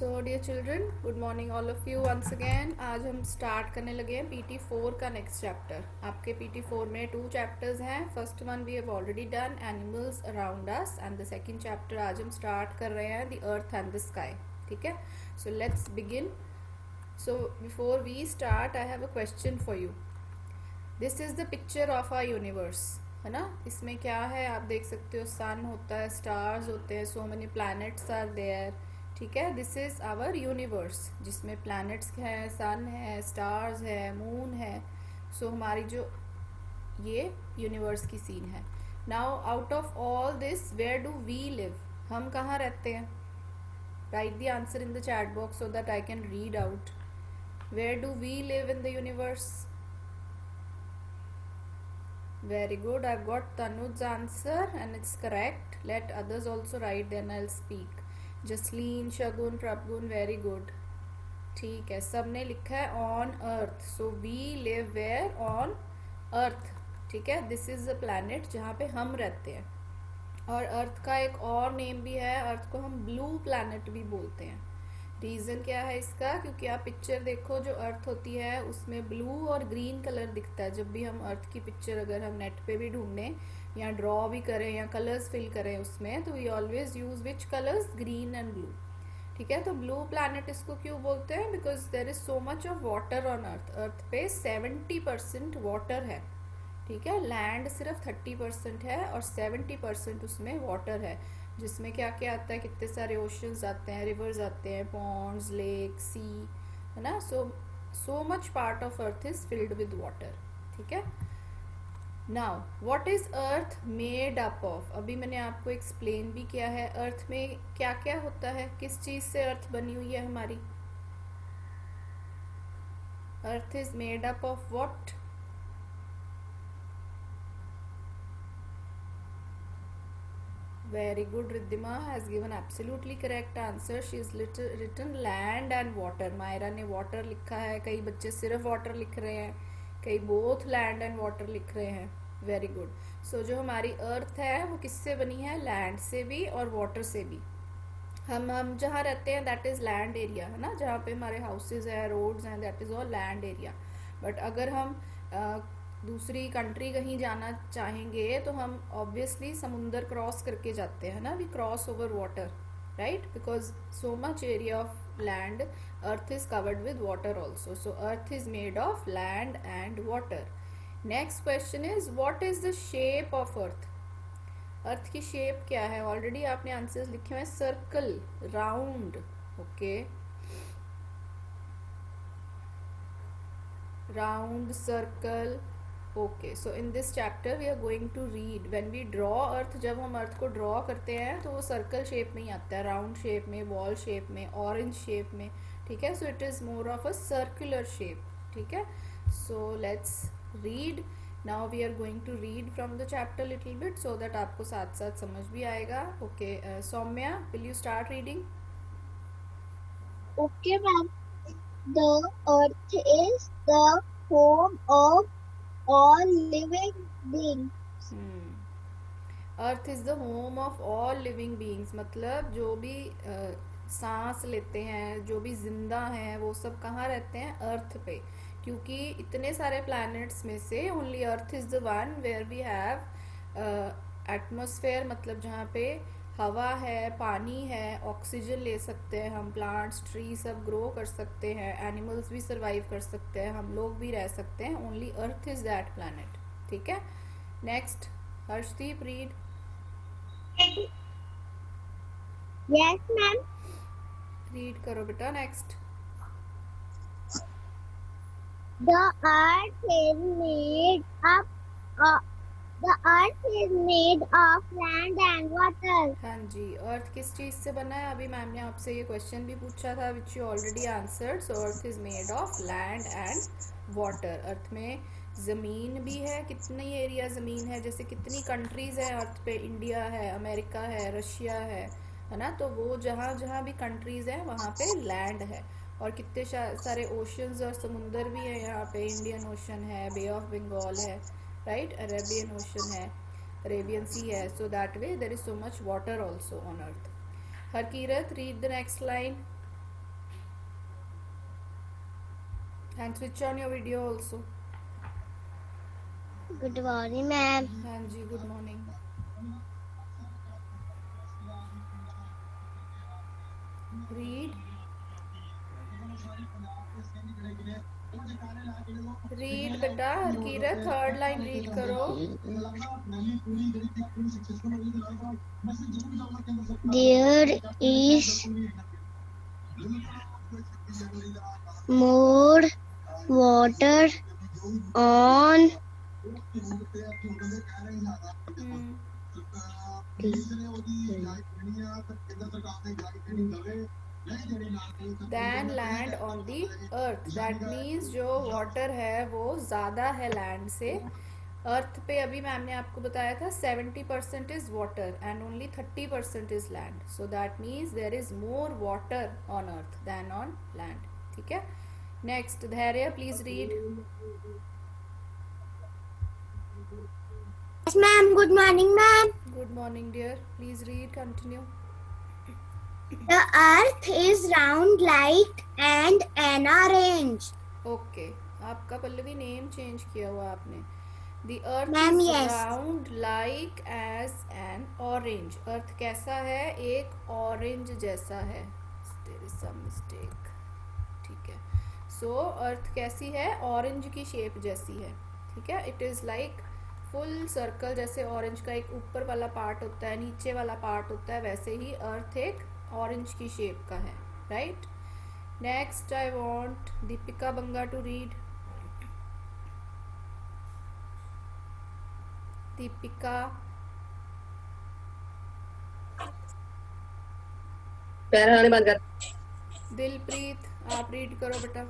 So dear children, good morning all of you once again. आज हम start करने लगे हैं PT4 का नेक्स्ट चैप्टर। आपके PT4 में 2 चैप्टर्स हैं। First one we have already done, animals around us, and the second chapter आज हम स्टार्ट कर रहे हैं, the earth and the sky. ठीक है, so let's begin. So before we start I have a question for you. This is the picture of our universe, है ना। इसमें क्या है आप देख सकते हो, सन होता है, स्टार्स होते हैं, so many planets are there. ठीक है, दिस इज आवर यूनिवर्स जिसमें प्लैनेट्स हैं, सन है, स्टार्स है, मून है। सो हमारी जो ये यूनिवर्स की सीन है। Now out of all this where do we live, हम कहाँ रहते हैं? Write the answer in the chat box so that I can read out. Where do we live in the universe? Very good. I've got Tanuj's answer and it's correct. Let others also write, then I'll speak. Jasleen, Shagun, Prabgun, very good. ठीक है, सबने लिखा है on earth. So we live where? On earth. ठीक है, this is the planet जहाँ पे हम रहते हैं। और अर्थ का एक और नेम भी है, अर्थ को हम ब्लू प्लैनेट भी बोलते हैं। रीज़न क्या है इसका? क्योंकि आप पिक्चर देखो, जो अर्थ होती है उसमें ब्लू और ग्रीन कलर दिखता है। जब भी हम अर्थ की पिक्चर अगर हम नेट पे भी ढूंढें या ड्रॉ भी करें या कलर्स फिल करें उसमें, तो we always use which colours? Green and blue. ठीक है, तो ब्लू प्लैनेट इसको क्यों बोलते हैं? Because there is so much of water on earth. Earth पे 70% वाटर है। ठीक है, लैंड सिर्फ 30% है और 70% उसमें वाटर है, जिसमें क्या क्या आता है? कितने सारे ओशंस आते हैं, रिवर्स आते हैं, पॉन्ड्स, लेक, सी, है ना। So much part of earth is filled with water. ठीक है, now what is earth made up of? अभी मैंने आपको एक्सप्लेन भी किया है अर्थ में क्या क्या होता है, किस चीज से अर्थ बनी हुई है हमारी। अर्थ is made up of what? Very good. Riddhima has given absolutely correct answer. She is written land and water. Myra ने water लिखा है, कई बच्चे सिर्फ water लिख रहे हैं, कई both land and water लिख रहे हैं। Very good. So जो हमारी अर्थ है वो किससे बनी है? लैंड से भी और वाटर से भी। हम जहाँ रहते हैं दैट इज़ लैंड एरिया, है ना। जहाँ पे हमारे हाउसेज हैं, रोड्स हैं, that is all land area. But अगर हम दूसरी कंट्री कहीं जाना चाहेंगे तो हम ऑब्वियसली समुंदर क्रॉस करके जाते हैं ना, we cross over water, right, because so much area of land, earth is covered with water also. So earth is made of land and water. Next question is what is the shape of earth? Earth की shape क्या है? Already आपने answers लिखे हुए हैं, circle, round, okay, round, circle. Okay, so in this chapter we are going to read when we draw earth. जब हम अर्थ को ड्रॉ करते हैं तो वो सर्कल शेप में ही आता है, राउंड शेप में, बॉल शेप में, ऑरेंज शेप में। ठीक है, so it is more of a circular shape. ठीक है, so let's read. Now we are going to read from the chapter little bit so that आपको साथ साथ समझ भी आएगा। Okay, Saumya, will you start reading? Okay, ma'am. The earth is the home of all living beings. Earth is the home of all living beings, मतलब जो भी सांस लेते हैं, जो भी जिंदा हैं, वो सब कहाँ रहते हैं? अर्थ पे। क्योंकि इतने सारे प्लैनेट्स में से only earth is the one where we have atmosphere, मतलब जहाँ पे हवा है, पानी है, ऑक्सीजन ले सकते हैं हम, प्लांट्स, ट्री सब ग्रो कर सकते हैं, एनिमल्स भी सर्वाइव कर सकते हैं, हम लोग भी रह सकते हैं। Only earth is that planet. ठीक है, next Harshdeep, read. Yes, ma'am. Read करो बेटा, next. The earth is made up. Uh, the earth is made of land and water. हाँ जी, अर्थ किस चीज़ से बना है? अभी मैम ने आपसे ये क्वेश्चन भी पूछा था which you already answered. So earth is made of land and water. Earth में ज़मीन भी है, कितनी एरिया ज़मीन है, जैसे कितनी कंट्रीज़ हैं अर्थ पे, इंडिया है, अमेरिका है, रशिया है ना। तो वो जहाँ जहाँ भी कंट्रीज़ हैं वहाँ पे लैंड है। और कितने सारे ओशंस और समुंदर भी है यहाँ पे, इंडियन ओशन है, बे ऑफ बंगाल है, राइट, अरेबियन ओशन है, अरेबियन सी है। So that way there is so much water also on earth. Harkirat, read the next line. And switch on your video also. Good morning, ma'am. हाँ जी, good morning. Read. Read बेटा. Harkirat third line read करो. There is more water on hmm. Then land on the earth. That means जो water है वो ज़्यादा है land से. अर्थ पे अभी मैम ने आपको बताया था 70% is water and only 30% is land. So that means there is more water on earth than on land. ठीक है. Next Dhairya, please read. Yes, ma'am. Good morning, ma'am. Good morning dear. Please read. Continue. The earth is round like an orange. Okay. आपका Pallavi name change किया हुआ आपने. The earth Ma'am, is yes. Round like as an orange. Earth कैसा है? एक orange जैसा है. There is some mistake. ठीक है. सो अर्थ कैसी है? ऑरेंज की शेप जैसी है. ठीक है. It is like full circle. जैसे ऑरेंज का एक ऊपर वाला पार्ट होता है, नीचे वाला पार्ट होता है, वैसे ही अर्थ एक ऑरेंज की शेप का है. Right. Next, I want Deepika Banga to read. Deepika. पैराने बंद कर. दिलप्रीत, आप रीड करो बेटा.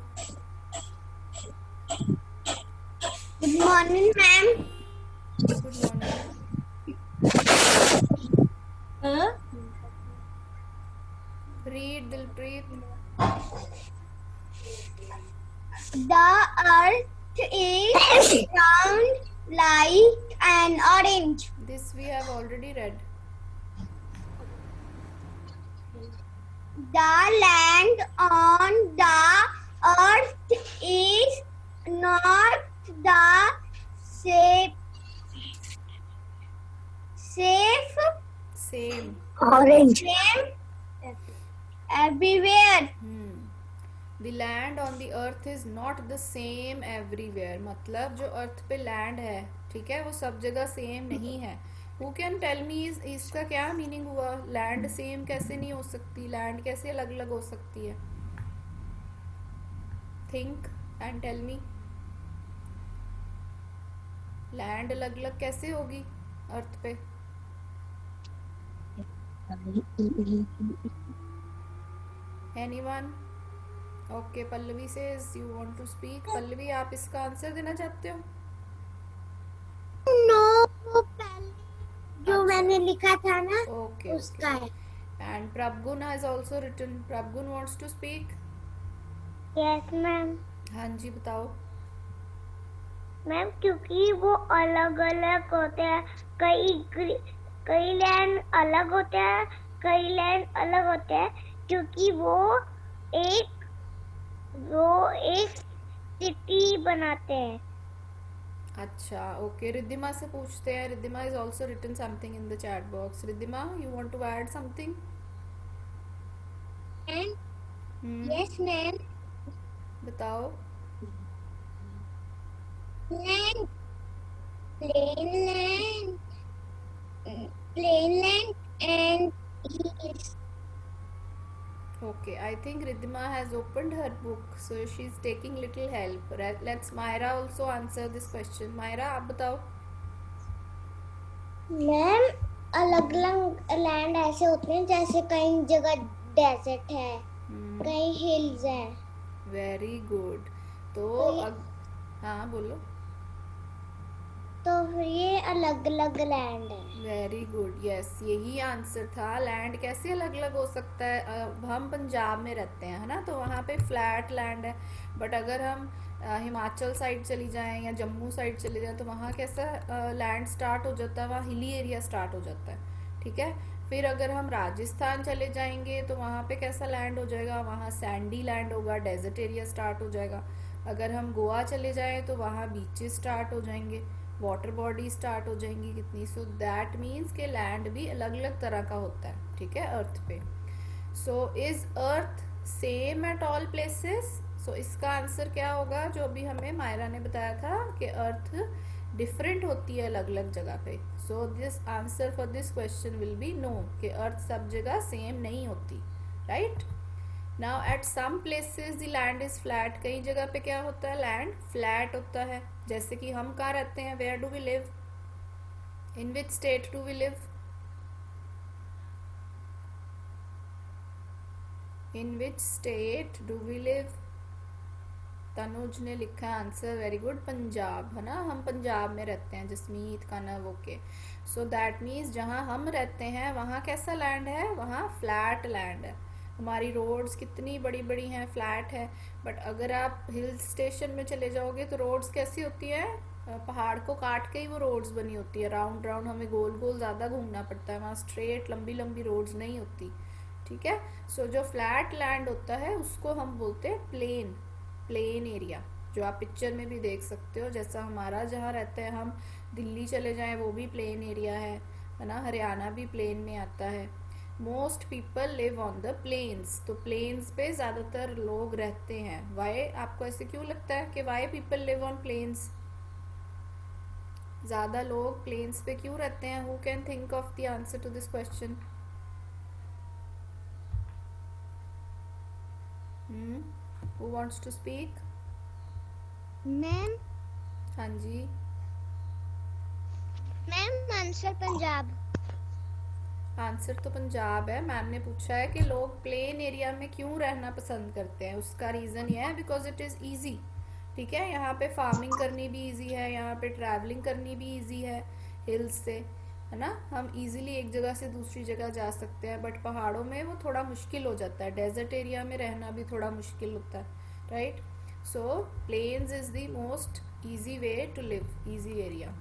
Good morning, ma'am. Good morning. Read Dilpreet. The earth is round like an orange. This we have already read. The land on the earth is not the same. Same. Orange. Same everywhere. The land on the earth is not the same everywhere. मतलब जो अर्थ पे land है, ठीक है, वो सब जगह same नहीं है. Who can tell me इसका क्या मीनिंग हुआ? लैंड सेम कैसे नहीं हो सकती? लैंड कैसे अलग अलग हो सकती है? Think and tell me. Land अलग अलग कैसे होगी अर्थ पे? Anyone? Okay. Pallavi says you want to speak. Pallavi, आप इसका आंसर देना चाहते हो? No, पहले जो मैंने लिखा था ना ओके. उसका है. And Prabhgun has also written. Prabhgun wants to speak. Yes, ma'am. हाँ जी, बताओ. मैम क्योंकि वो अलग अलग होते हैं. कई लैंड अलग होते हैं, कई लैंड अलग होते हैं, क्योंकि वो एक सिटी बनाते हैं. अच्छा. ओके. रिद्धिमा से पूछते हैं. Riddhima is also written something in the chat box. Riddhima, you want to add something? Yes, ma'am. बताओ. Land, plain land and hills. Okay, I think Riddhima has opened her book, so she's taking little help. Let's Myra also answer this question. Myra, आप बताओ. Ma'am अलग अलग land ऐसे होते हैं जैसे कई जगह डेजर्ट है, कई हिल्स है. Very good. तो हाँ बोलो. तो फिर ये अलग अलग लैंड है. Very good. यस, यही आंसर था. लैंड कैसे अलग अलग हो सकता है? अब हम पंजाब में रहते हैं, है ना, तो वहाँ पे फ्लैट लैंड है. बट अगर हम हिमाचल साइड चली जाएं या जम्मू साइड चले जाएं तो वहाँ कैसा लैंड स्टार्ट हो जाता है? वहाँ हिली एरिया स्टार्ट हो जाता है. ठीक है. फिर अगर हम राजस्थान चले जाएंगे तो वहाँ पे कैसा लैंड हो जाएगा? वहाँ सैंडी लैंड होगा, डेजर्ट एरिया स्टार्ट हो जाएगा. अगर हम गोवा चले जाएं तो वहाँ बीचेस स्टार्ट हो जाएंगे, वाटर बॉडी स्टार्ट हो जाएंगी कितनी. सो दैट मीन्स के लैंड भी अलग अलग तरह का होता है, ठीक है, अर्थ पे. So is earth same at all places? So इसका आंसर क्या होगा, जो अभी हमें मायरा ने बताया था कि अर्थ डिफरेंट होती है अलग अलग जगह पे. So this answer for this question will be no, कि अर्थ सब जगह सेम नहीं होती, right. Now at some places the land is flat. कई जगह पे क्या होता है, लैंड फ्लैट होता है. जैसे कि हम कहाँ रहते हैं, where do we live, in which state do we live, in which state do we live. Tanuj ने लिखा आंसर, वेरी गुड, पंजाब, है ना, हम पंजाब में रहते हैं. जसमीत कनव, ओके. सो दैट मीन्स जहाँ हम रहते हैं वहाँ कैसा लैंड है, वहाँ फ्लैट लैंड है. हमारी रोड्स कितनी बड़ी बड़ी हैं, फ्लैट है. बट अगर आप हिल स्टेशन में चले जाओगे तो रोड्स कैसी होती है, पहाड़ को काट के ही वो रोड्स बनी होती है, राउंड राउंड, हमें गोल गोल ज़्यादा घूमना पड़ता है, वहाँ स्ट्रेट लंबी लंबी रोड्स नहीं होती, ठीक है. सो जो फ्लैट लैंड होता है उसको हम बोलते हैं प्लेन, प्लेन एरिया, जो आप पिक्चर में भी देख सकते हो. जैसा हमारा जहाँ रहते हैं हम, दिल्ली चले जाएं वो भी प्लेन एरिया है ना, हरियाणा भी प्लेन में आता है. Most people live on the plains. तो प्लेन्स पे ज़्यादातर लोग रहते हैं. वाई, आपको ऐसे क्यों लगता है कि why people live on plains, ज़्यादा लोग प्लेन्स पे क्यों रहते हैं? Who can think of the answer to this question? Who wants to speak? Ma'am हाँ जी. Ma'am answer Punjab. आंसर तो पंजाब है. मैम ने पूछा है कि लोग प्लेन एरिया में क्यों रहना पसंद करते हैं. उसका रीज़न ये है बिकॉज इट इज़ ईजी, ठीक है. यहाँ पे फार्मिंग करनी भी ईजी है, यहाँ पे ट्रैवलिंग करनी भी ईजी है हिल्स से, है ना. हम इजीली एक जगह से दूसरी जगह जा सकते हैं. बट पहाड़ों में वो थोड़ा मुश्किल हो जाता है, डेजर्ट एरिया में रहना भी थोड़ा मुश्किल होता है, right. So plains is the most easy way to live, easy area.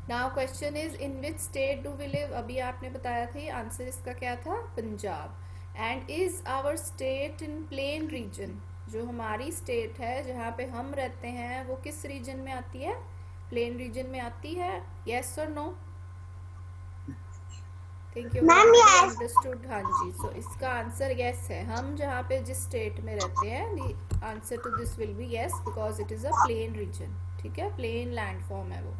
Now question is in which state do we live. अभी आपने बताया था, आंसर इसका क्या था, Punjab. And is our state in plain region. जो हमारी स्टेट है जहाँ पे हम रहते हैं वो किस रीजन में आती है, प्लेन रीजन में आती है, यस और नो? Think you understood. हाँ जी. सो इसका आंसर यस है. हम जहाँ पे जिस स्टेट में रहते हैं, the answer to this will be yes, because it is a plain region, ठीक है, प्लेन लैंडफॉर्म है वो.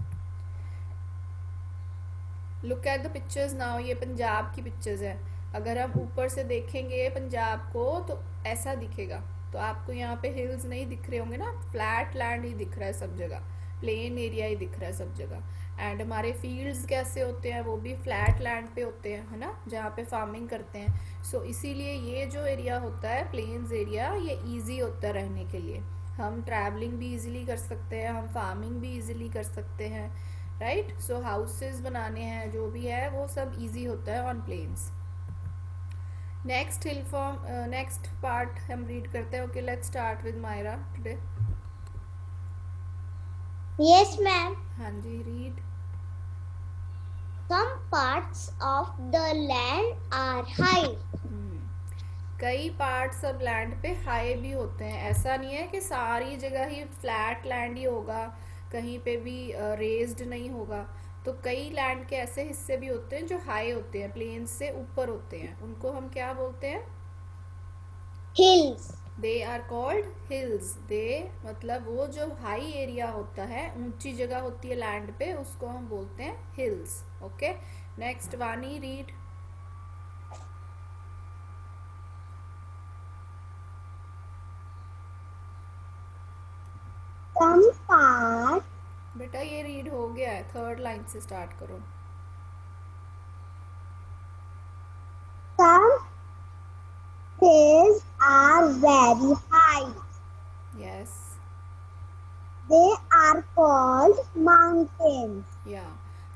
Look at the pictures now. ये पंजाब की पिक्चर्स है. अगर हम ऊपर से देखेंगे पंजाब को तो ऐसा दिखेगा. तो आपको यहाँ पे हिल्स नहीं दिख रहे होंगे ना, फ्लैट लैंड ही दिख रहा है सब जगह, प्लेन एरिया ही दिख रहा है सब जगह. एंड हमारे फील्ड्स कैसे होते हैं, वो भी फ्लैट लैंड पे होते हैं, है ना, जहाँ पे फार्मिंग करते हैं. सो इसीलिए ये जो एरिया होता है प्लेन्स एरिया, ये ईजी होता है रहने के लिए. हम ट्रैवलिंग भी इजीली कर सकते हैं, हम फार्मिंग भी इजीली कर सकते हैं, राइट. सो हाउसेस बनाने हैं, जो भी है वो सब इजी होता है on plains. Next hill form, next part हम रीड करते हैं. Okay, let's start with Myra today. Yes ma'am. हाँ जी, read. Some parts of the land are high. कई पार्ट्स ऑफ लैंड पे हाई भी होते हैं. ऐसा नहीं है कि सारी जगह ही फ्लैट लैंड ही होगा, कहीं पे भी रेज्ड नहीं होगा. तो कई लैंड के ऐसे हिस्से भी होते हैं जो हाई होते हैं, प्लेन से ऊपर होते हैं. उनको हम क्या बोलते हैं, Hills. They are called hills. They मतलब वो जो हाई एरिया होता है, ऊंची जगह होती है लैंड पे, उसको हम बोलते हैं हिल्स. ओके, नेक्स्ट वानी, रीड. Some parts. बेटा ये रीड हो गया है, थर्ड लाइन से स्टार्ट करो. Some hills are very high. Yes. They are called mountains. या.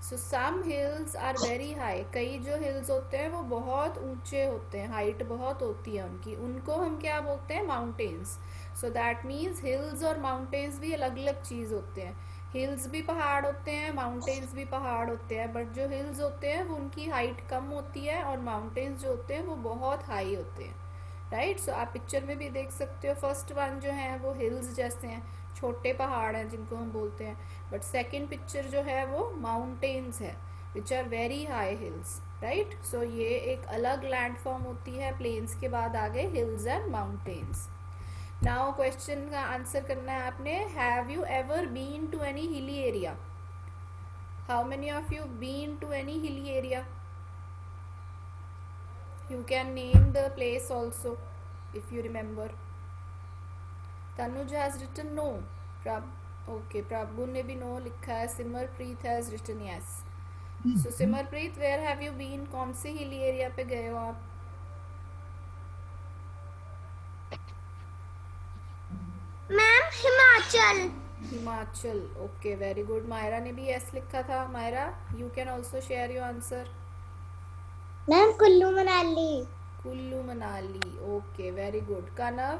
सो सम हिल्स आर वेरी हाई. कई जो हिल्स होते हैं वो बहुत ऊंचे होते हैं, हाइट बहुत होती है उनकी, उनको हम क्या बोलते हैं, mountains. So that means hills और माउंटेन्स भी अलग अलग चीज़ होते हैं. हिल्स भी पहाड़ होते हैं, माउंटेन्स भी पहाड़ होते हैं. बट जो हिल्स होते हैं वो उनकी हाइट कम होती है, और माउंटेन्स जो होते हैं वो बहुत हाई होते हैं, राइट। सो आप पिक्चर में भी देख सकते हो, फर्स्ट वन जो है वो हिल्स जैसे हैं, छोटे पहाड़ हैं जिनको हम बोलते हैं, बट सेकंड पिक्चर जो है वो माउंटेन्स है which are very high hills, right. So ये एक अलग लैंडफॉर्म होती है, प्लेन्स के बाद आगे hills and mountains. Now question का आंसर करना है आपने, have you ever been to any hilly area? How many of you been to any hilly area? You can name the place also if you remember. Tanuj has written no. Okay, Prabhu ने भी no लिखा है. Simarpreet has written yes. So Simarpreet, where have you been? कौन से hilly area पे गए हो आप? Ma'am Himachal. Himachal. Okay, very good. Myra ने भी yes लिखा था. Myra, you can also share your answer. Ma'am Kullu Manali. Kullu Manali. Okay, very good. Kanav?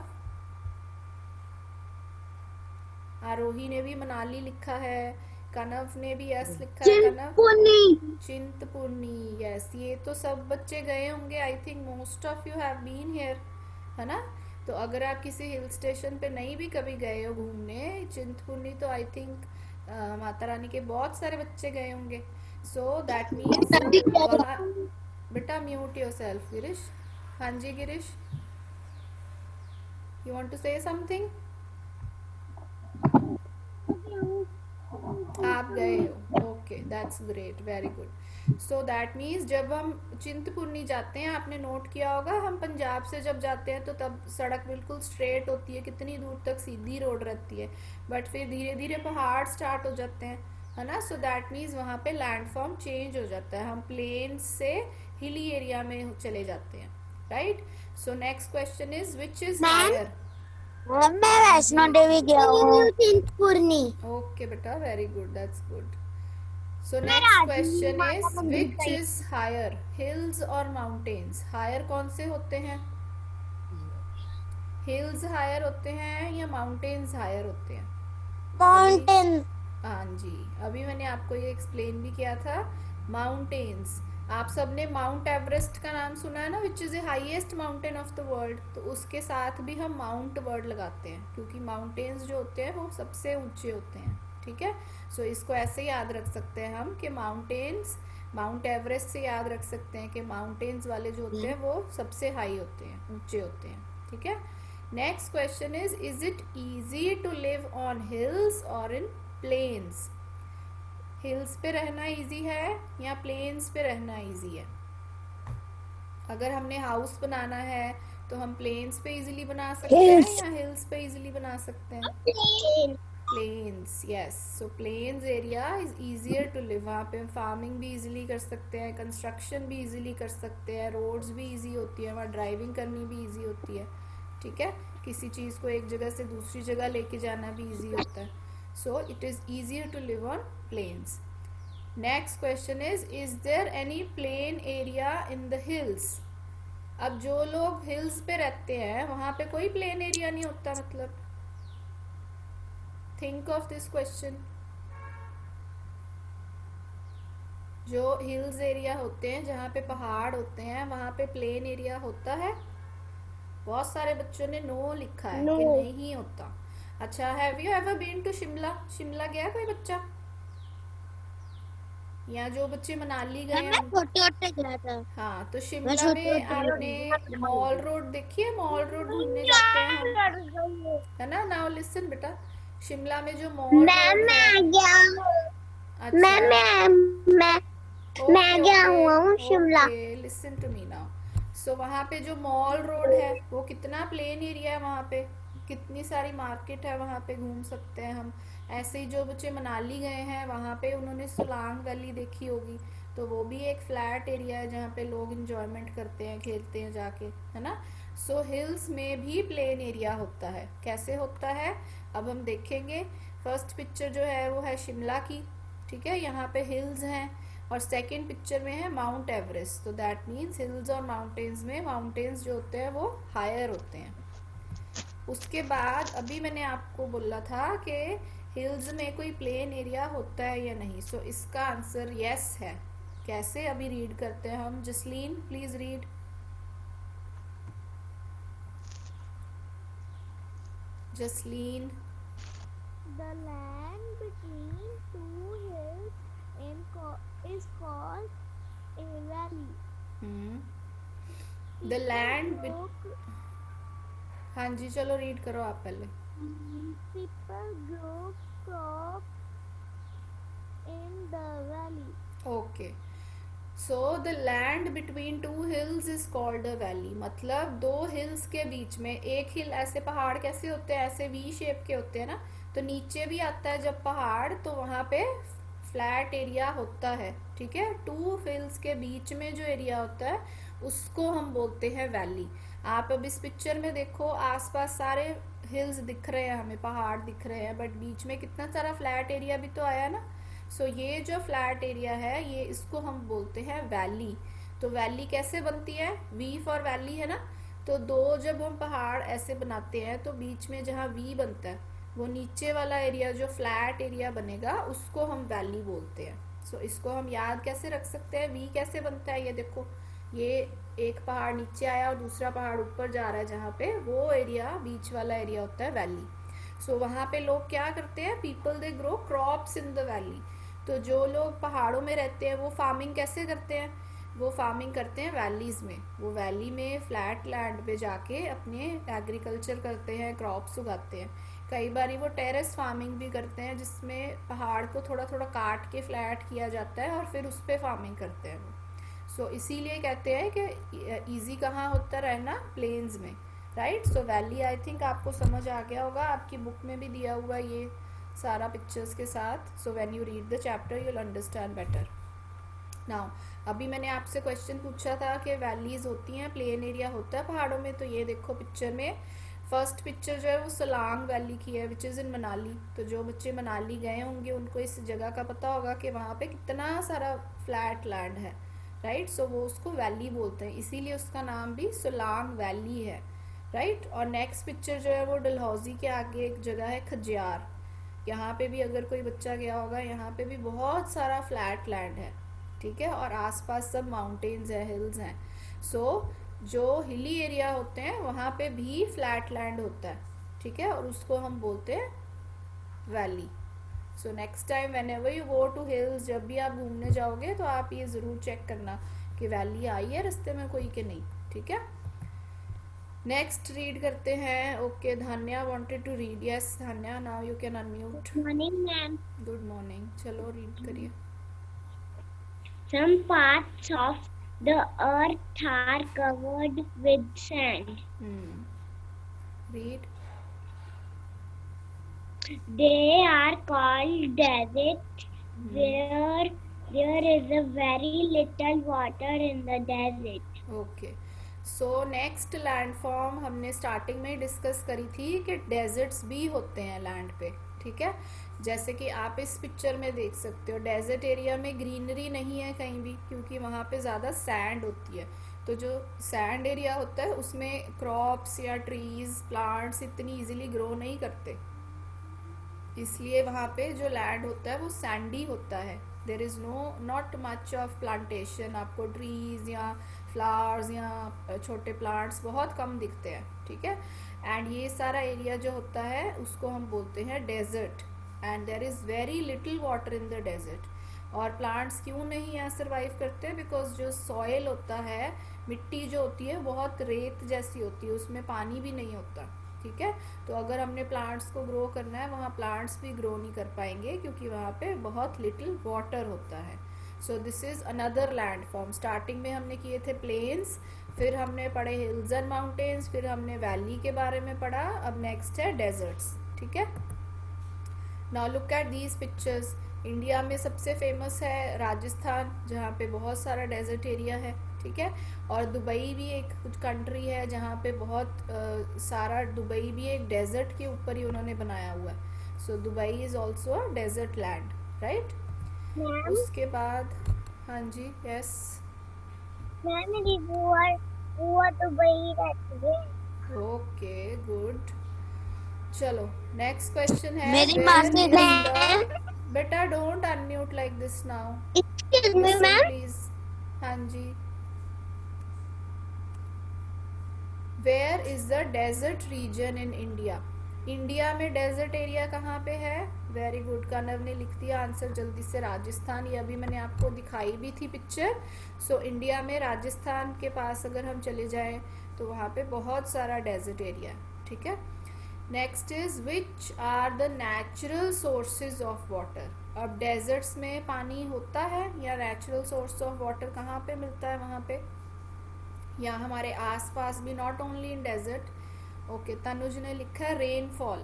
Aarohi ने भी मनाली लिखा है, कनव ने भी यस लिखा है। कनव? चिंतपूर्णी। यस, ये तो सब बच्चे गए होंगे। I think most of you have been here, है ना। तो अगर आप किसी हिल स्टेशन पे नहीं भी कभी गए हो घूमने, चिंतपूर्णी, तो आई थिंक माता रानी के बहुत सारे बच्चे गए होंगे। सो दैट मीन्स वहाँ, बेटा म्यूट योरसेल्फ गिरीश। हाँ जी Girish, you want to say something? आप गए हो, okay, that's great, very good. So that means जब हम चिंतपूर्णी जाते हैं, आपने नोट किया होगा, हम पंजाब से जब जाते हैं तो तब सड़क बिल्कुल स्ट्रेट होती है, कितनी दूर तक सीधी रोड रहती है, बट फिर धीरे धीरे पहाड़ स्टार्ट हो जाते हैं, है ना। सो दैट मीन्स वहाँ पे लैंडफॉर्म चेंज हो जाता है, हम प्लेन से हिली एरिया में चले जाते हैं, right. So next question is which is higher? मैं वैष्णो देवी गया हूँ। चिंतपूर्णी। ओके बेटा, very good, that's good. So next question is which is higher, hills और माउंटेन्स? हायर कौन से होते हैं? हिल्स हायर होते हैं या माउंटेन्स हायर होते हैं? माउंटेन। हाँ जी, अभी मैंने आपको ये एक्सप्लेन भी किया था। माउंटेन्स, आप सबने माउंट एवरेस्ट का नाम सुना है ना, which is the highest mountain of the world, तो उसके साथ भी हम माउंट वर्ड लगाते हैं, क्योंकि माउंटेन्स जो होते हैं वो सबसे ऊंचे होते हैं, ठीक है। सो इसको ऐसे याद रख सकते हैं हम कि माउंटेन्स, माउंट एवरेस्ट से याद रख सकते हैं कि माउंटेन्स वाले जो होते हैं वो सबसे हाई होते हैं, ऊंचे होते हैं, ठीक है। Next question is it easy to live on hills और इन प्लेन्स? हिल्स पे रहना इजी है या प्लेन्स पे रहना इजी है? अगर हमने हाउस बनाना है तो हम प्लेन्स पे इजीली बना सकते हैं या हिल्स पे इजीली बना सकते हैं? Plains, yes. So plains area is easier to live, वहाँ पे फार्मिंग भी इजीली कर सकते हैं, कंस्ट्रक्शन भी इजीली कर सकते हैं, रोड्स भी इजी होती है, वहाँ ड्राइविंग करनी भी इजी होती है, ठीक है। किसी चीज़ को एक जगह से दूसरी जगह लेके जाना भी इजी होता है। So it is easier to live on plains. Next question is there any plain area in the hills? अब जो लोग हिल्स पे रहते हैं वहाँ पे कोई प्लेन एरिया नहीं होता, मतलब थिंक ऑफ दिस क्वेश्चन। जो हिल्स एरिया होते हैं, जहाँ पे पहाड़ होते हैं, वहाँ पे प्लेन एरिया होता है? बहुत सारे बच्चों ने नो लिखा है कि नहीं होता। अच्छा, have you ever been to Shimla? Shimla गया कोई बच्चा? या जो बच्चे मनाली गए हैं? छोटे गया था। हाँ, तो शिमला में आपने मॉल रोड देखी है? मॉल रोड घूमने जाते हैं हम, है ना। नाउ लिसन बेटा, शिमला में जो मॉल रोड है, अच्छा, मैं गया हुआ हूँ Shimla. Listen to me now. So वहाँ पे जो मॉल रोड है वो कितना प्लेन एरिया है, वहाँ पे कितनी सारी मार्केट है, वहाँ पे घूम सकते हैं हम। ऐसे ही जो बच्चे मनाली गए हैं वहाँ पे उन्होंने सोलांग वैली देखी होगी, तो वो भी एक फ्लैट एरिया है जहाँ पे लोग इंजॉयमेंट करते हैं, खेलते हैं जाके, है ना। सो हिल्स में भी प्लेन एरिया होता है। कैसे होता है अब हम देखेंगे। फर्स्ट पिक्चर जो है वो है शिमला की, ठीक है, यहाँ पे हिल्स हैं, और सेकेंड पिक्चर में है माउंट एवरेस्ट। तो दैट मीन्स हिल्स और माउंटेन्स में माउंटेन्स जो होते हैं वो हायर होते हैं। उसके बाद अभी मैंने आपको बोला था कि हिल्स में कोई प्लेन एरिया होता है या नहीं। सो इसका आंसर यस है। कैसे, अभी रीड करते हैं हम। Jasleen please read. Jasleen. The land between two hills is called a valley. The land. People हाँ जी, चलो रीड करो आप पहले. people grow crops in the valley. Okay. So the land between two hills is called a valley. मतलब दो hills के बीच में, एक हिल, ऐसे पहाड़ कैसे होते हैं, ऐसे वी शेप के होते हैं ना, तो नीचे भी आता है जब पहाड़, तो वहां पे फ्लैट एरिया होता है. ठीक है, टू हिल्स के बीच में जो एरिया होता है उसको हम बोलते हैं वैली. आप अब इस पिक्चर में देखो, आसपास सारे हिल्स दिख रहे हैं हमें, पहाड़ दिख रहे हैं, बट बीच में कितना सारा फ्लैट एरिया भी तो आया ना. सो ये जो फ्लैट एरिया है, ये इसको हम बोलते हैं वैली. तो वैली कैसे बनती है, वी फॉर वैली है ना. तो दो जब हम पहाड़ ऐसे बनाते हैं तो बीच में जहाँ वी बनता है, वो नीचे वाला एरिया जो फ्लैट एरिया बनेगा उसको हम वैली बोलते हैं. सो इसको हम याद कैसे रख सकते हैं, वी कैसे बनता है, ये देखो, ये एक पहाड़ नीचे आया और दूसरा पहाड़ ऊपर जा रहा है, जहाँ पे वो एरिया, बीच वाला एरिया होता है वैली. सो वहाँ पे लोग क्या करते हैं, people they grow crops in the valley. तो जो लोग पहाड़ों में रहते हैं वो फार्मिंग कैसे करते हैं, वो फार्मिंग करते हैं वैलीज में. वो वैली में फ्लैट लैंड पे जाके अपने एग्रीकल्चर करते हैं, क्रॉप्स उगाते हैं. कई बार वो टेरेस फार्मिंग भी करते हैं, जिसमें पहाड़ को थोड़ा थोड़ा काट के फ्लैट किया जाता है और फिर उस पर फार्मिंग करते हैं वो. सो इसीलिए कहते हैं कि इजी कहाँ होता है रहना, प्लेन्स में, right. So valley I think आपको समझ आ गया होगा, आपकी बुक में भी दिया हुआ ये सारा पिक्चर्स के साथ. So when you read the chapter you will understand better. Now अभी मैंने आपसे क्वेश्चन पूछा था कि वैलीज होती हैं, प्लेन एरिया होता है पहाड़ों में. तो ये देखो पिक्चर में, फर्स्ट पिक्चर जो है वो सोलांग वैली की है, विच इज़ इन मनाली. तो जो बच्चे मनाली गए होंगे उनको इस जगह का पता होगा कि वहाँ पे कितना सारा फ्लैट लैंड है, राइट. सो वो उसको वैली बोलते हैं, इसीलिए उसका नाम भी सोलांग वैली है, राइट. और नेक्स्ट पिक्चर जो है वो डलहौजी के आगे एक जगह है खजियार. यहाँ पे भी अगर कोई बच्चा गया होगा, यहाँ पे भी बहुत सारा फ्लैट लैंड है, ठीक है, और आसपास सब माउंटेन्स हैं, हिल्स हैं. सो जो हिली एरिया होते हैं वहाँ पे भी फ्लैट लैंड होता है, ठीक है, और उसको हम बोलते हैं valley. So next time whenever you go to hills, जब भी आप घूमने जाओगे तो आप ये ज़रूर चेक करना कि वैली आई है रास्ते में कोई कि नहीं, ठीक है. नेक्स्ट रीड करते हैं. Okay, Dhanya wanted to read. Yes Dhanya, now you can unmute. Morning, ma'am. Good morning. चलो रीड करिए. Some parts of the earth are covered with sand. Read. They are called deserts where there is a very little water in the desert. Okay. So next land form हमने starting में discuss करी थी कि desserts भी होते हैं land पे, ठीक है. जैसे कि आप इस पिक्चर में देख सकते हो, डेजर्ट एरिया में ग्रीनरी नहीं है कहीं भी, क्योंकि वहाँ पे ज़्यादा सैंड होती है. तो जो सैंड एरिया होता है उसमें क्रॉप्स या ट्रीज, प्लांट्स इतनी इजीली ग्रो नहीं करते, इसलिए वहाँ पे जो लैंड होता है वो सैंडी होता है. There is not much of plantation. आपको ट्रीज या फ्लावर्स या छोटे प्लांट्स बहुत कम दिखते हैं, ठीक है. एंड ये सारा एरिया जो होता है उसको हम बोलते हैं desert. And there is very little water in the desert. और प्लांट्स क्यों नहीं यहाँ सर्वाइव करते, बिकॉज जो सॉयल होता है, मिट्टी जो होती है बहुत रेत जैसी होती है, उसमें पानी भी नहीं होता, ठीक है. तो अगर हमने प्लांट्स को ग्रो करना है, वहाँ प्लांट्स भी ग्रो नहीं कर पाएंगे, क्योंकि वहाँ पे बहुत लिटिल वाटर होता है. So this is another land form. Starting में हमने किए थे प्लेन्स, फिर हमने पढ़े हिल्स एंड माउंटेन्स, फिर हमने वैली के बारे में पढ़ा. अब नेक्स्ट है डेजर्ट्स, ठीक है. Now look at these pictures. India में सबसे फेमस है राजस्थान, जहाँ पे बहुत सारा डेजर्ट एरिया है, ठीक है. और दुबई भी एक कुछ कंट्री है जहाँ पे बहुत सारा, दुबई भी एक डेजर्ट के ऊपर ही उन्होंने बनाया हुआ है. So Dubai is also a desert land, right. Ma'am, उसके बाद, हाँ जी, यस. ma'am, मेरी बुआ दुबई रहती है. Okay, good. चलो नेक्स्ट क्वेश्चन है. मेरी मासी बेटा don't unmute like this now. Excuse me, ma'am. Please. हाँ जी. Where is the desert region in India? India में डेजर्ट एरिया कहाँ पे है? वेरी गुड, कनव ने लिख दिया आंसर जल्दी से, राजस्थान। ये अभी मैंने आपको दिखाई भी थी पिक्चर। सो इंडिया में राजस्थान के पास अगर हम चले जाएं तो वहाँ पे बहुत सारा डेजर्ट एरिया है, ठीक है। Next is which are the natural sources of water. अब डेजर्ट्स में पानी होता है या नेचुरल सोर्स ऑफ वाटर कहाँ पे मिलता है? वहाँ पे या हमारे आसपास भी, not only in desert. Okay, Tanuj ने लिखा है rainfall.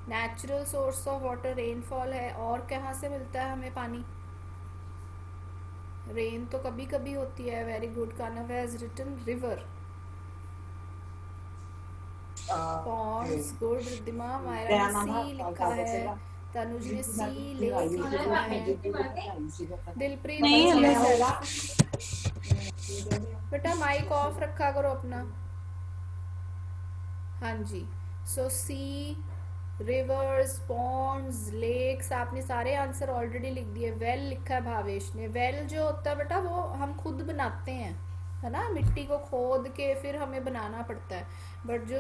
Natural source of water rainfall है। और कहाँ से मिलता है हमें पानी? रेन तो कभी कभी होती है। Very good, Kanav has written river. Ponds, good Riddhima. Myra ने सी लिखा है। तनुज ने सी लेक लिखा है। दिलप्रीत नहीं ने हमें बेटा माइक ऑफ रखा करो अपना। हाँ जी। सो सी, रिवर्स, पॉन्ड्स, लेक्स, आपने सारे आंसर ऑलरेडी लिख दिए। वेल लिखा है भावेश ने। वेल जो होता है बेटा वो हम खुद बनाते हैं, है ना, मिट्टी को खोद के फिर हमें बनाना पड़ता है। बट जो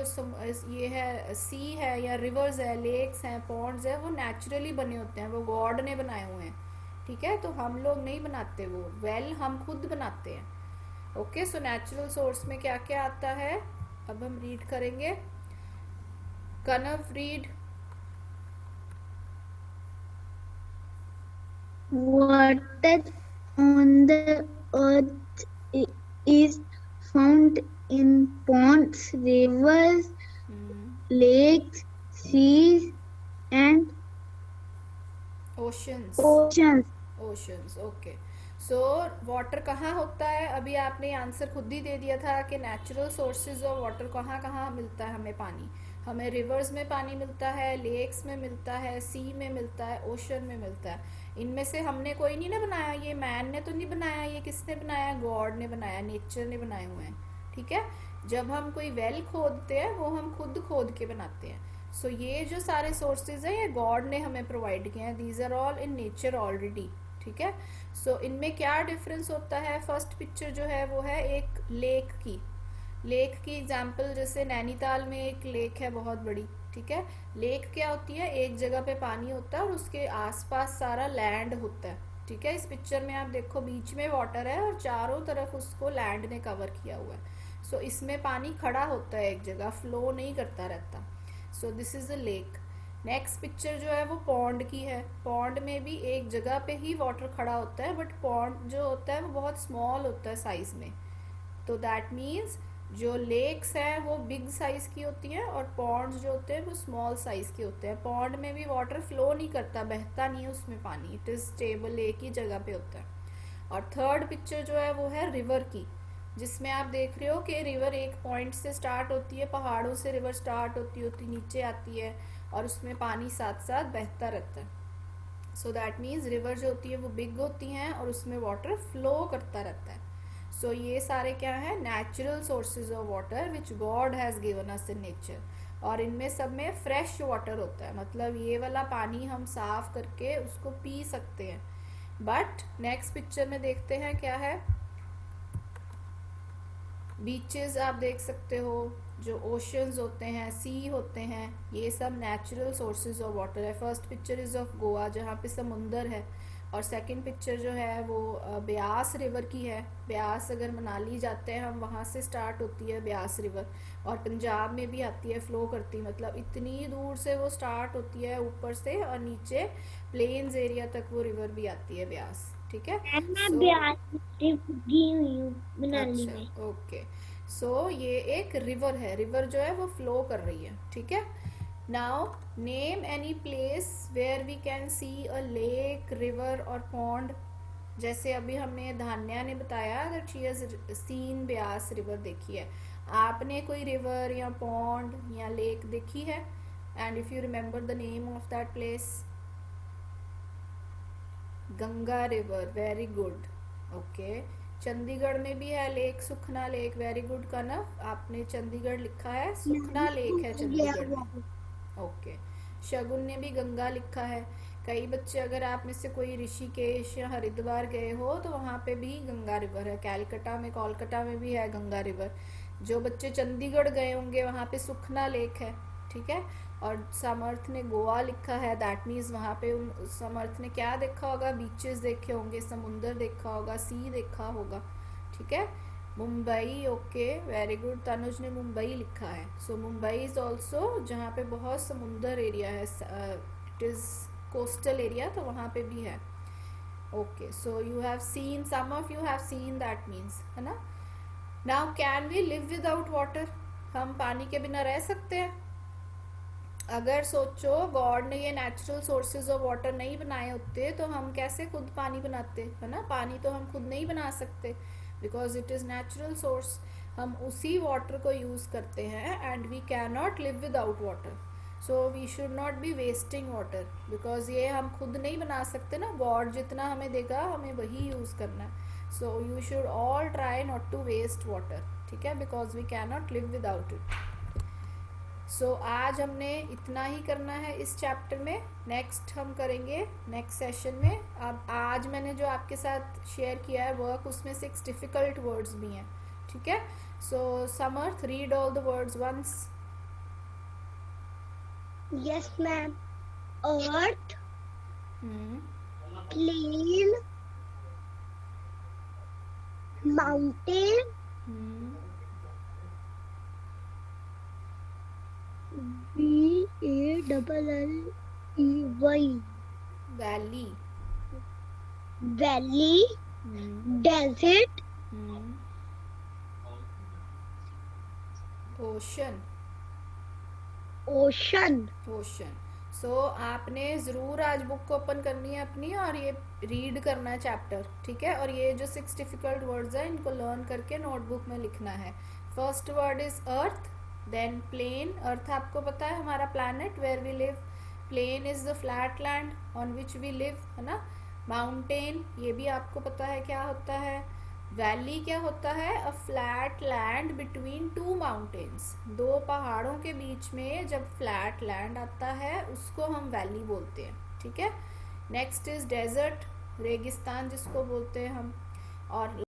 ये है सी है या रिवर्स है, लेक्स हैं, पॉन्ड्स है, वो नेचुरली बने होते हैं, वो गॉड ने बनाए हुए हैं, ठीक है। तो हम लोग नहीं बनाते वो, वेल हम खुद बनाते हैं। ओके, सो नेचुरल सोर्स में क्या क्या आता है अब हम रीड करेंगे। कनव read. Water on the earth is found in ponds, rivers, lakes, seas, and oceans. oceans. Oceans, okay. So water कहाँ होता है? अभी आपने आंसर खुद ही दे दिया था कि नेचुरल सोर्सेज ऑफ वाटर कहाँ कहाँ मिलता है हमें पानी। हमें रिवर्स में पानी मिलता है, लेक्स में मिलता है, सी में मिलता है, ओशन में मिलता है। इनमें से हमने कोई नहीं ना बनाया, ये मैन ने तो नहीं बनाया, ये किसने बनाया? गॉड ने बनाया, नेचर ने बनाए हुए हैं, ठीक है। जब हम कोई वेल खोदते हैं वो हम खुद खोद के बनाते हैं। सो ये जो सारे सोर्सेज हैं ये गॉड ने हमें प्रोवाइड किए हैं। These are all in nature already, ठीक है। सो इनमें क्या डिफरेंस होता है? फर्स्ट पिक्चर जो है वो है एक लेक की। लेक की एग्जांपल जैसे नैनीताल में एक लेक है बहुत बड़ी, ठीक है। लेक क्या होती है? एक जगह पे पानी होता है और उसके आसपास सारा लैंड होता है, ठीक है। इस पिक्चर में आप देखो बीच में वाटर है और चारों तरफ उसको लैंड ने कवर किया हुआ है। सो इसमें पानी खड़ा होता है एक जगह, फ्लो नहीं करता रहता। So this is a lake. Next picture जो है वो पॉन्ड की है। पॉन्ड में भी एक जगह पे ही वाटर खड़ा होता है, बट पॉन्ड जो होता है वो बहुत स्मॉल होता है साइज में। तो दैट मीन्स जो लेक्स हैं वो बिग साइज की होती हैं और पॉन्ड्स जो होते हैं वो स्मॉल साइज के होते हैं। पॉन्ड में भी वाटर फ्लो नहीं करता, बहता नहीं है उसमें पानी, इट इज स्टेबल, एक ही जगह पे होता है। और थर्ड पिक्चर जो है वो है रिवर की, जिसमें आप देख रहे हो कि रिवर एक पॉइंट से स्टार्ट होती है, पहाड़ों से रिवर स्टार्ट होती होती नीचे आती है और उसमें पानी साथ साथ बहता रहता है। सो दैट मीन्स रिवर जो होती है वो बिग होती हैं और उसमें वाटर फ्लो करता रहता है। सो ये सारे क्या है? Natural sources of water which God has given us in nature. और इनमें सब में फ्रेश वाटर होता है, मतलब ये वाला पानी हम साफ करके उसको पी सकते हैं। बट नेक्स्ट पिक्चर में देखते हैं क्या है। बीचेस आप देख सकते हो, जो ओशंस होते हैं, सी होते हैं, ये सब नेचुरल सोर्सेज ऑफ वाटर है। First picture is of Goa जहाँ पे समुंदर है, और सेकंड पिक्चर जो है वो ब्यास रिवर की है। ब्यास अगर मनाली जाते हैं हम, वहाँ से स्टार्ट होती है ब्यास रिवर और पंजाब में भी आती है, फ्लो करती, मतलब इतनी दूर से वो स्टार्ट होती है ऊपर से और नीचे प्लेन्स एरिया तक वो रिवर भी आती है ब्यास, ठीक है। मैं ब्यास ट्रिप गई हुई हूँ मनाली में। अच्छा, ओके। सो ये एक रिवर है, रिवर जो है वो फ्लो कर रही है, ठीक है। Now name any place where we can see a lake, river और पॉन्ड। जैसे अभी हमने धान्या ने बताया that she has seen Beas river देखी है। आपने कोई रिवर या पॉन्ड या लेक देखी है? And if you remember the name of that place. Ganga river, very good, okay. Chandigarh में भी है लेक, सुखना लेक, वेरी गुड कनव, आपने चंडीगढ़ लिखा है, सुखना लेक है चंडीगढ़ में, ओके। शगुन ने भी गंगा लिखा है। कई बच्चे, अगर आप में से कोई ऋषिकेश या हरिद्वार गए हो तो वहाँ पे भी गंगा रिवर है। कैलकटा में, कोलकाता में भी है गंगा रिवर। जो बच्चे चंडीगढ़ गए होंगे वहाँ पे सुखना लेक है, ठीक है। और समर्थ ने गोवा लिखा है, दैट मीन्स वहाँ पे समर्थ ने क्या देखा होगा, बीचेस देखे होंगे, समुंदर देखा होगा, सी देखा होगा, ठीक है। Mumbai, okay very good, Tanuj ने मुंबई लिखा है। सो मुंबई इज ऑल्सो जहाँ पे बहुत समुंदर एरिया है, इट इज कोस्टल एरिया, तो वहाँ पे भी है। Okay, so you have seen, some of you have seen, that means, है ना। Now can we live without water, हम पानी के बिना रह सकते हैं? अगर सोचो गॉड ने ये नेचुरल सोर्सेज ऑफ वाटर नहीं बनाए होते तो हम कैसे खुद पानी बनाते, है ना। पानी तो हम खुद नहीं बना सकते because it is natural source. हम उसी वाटर को यूज करते हैं and we can not live without water. So we should not be wasting water because ये हम खुद नहीं बना सकते ना, गॉड जितना हमें देगा हमें वही यूज करना है। So you should all try not to waste water, ठीक है, because we can not live without it. So आज हमने इतना ही करना है इस चैप्टर में, नेक्स्ट हम करेंगे नेक्स्ट सेशन में। अब आज मैंने जो आपके साथ शेयर किया है वर्क, उसमें 6 डिफिकल्ट वर्ड्स भी हैं, ठीक है। So Samarth, read all the words once. Yes ma'am. Earth, plain, mountain, VALLEY, valley, valley, desert, ocean, ocean. Ocean. So आपने ज़रूर आज बुक को ओपन करनी है अपनी और ये रीड करना है चैप्टर, ठीक है। और ये जो 6 डिफिकल्ट वर्ड्स हैं इनको लर्न करके नोटबुक में लिखना है। First word is earth, then plain, earth आपको पता है हमारा planet where we live, plain is the flat land on which we live, है ना। माउंटेन, ये भी आपको पता है क्या होता है। वैली क्या होता है, a flat land between 2 mountains, 2 पहाड़ों के बीच में जब फ्लैट लैंड आता है उसको हम वैली बोलते हैं, ठीक है। नेक्स्ट इज डेजर्ट, रेगिस्तान जिसको बोलते हैं हम। और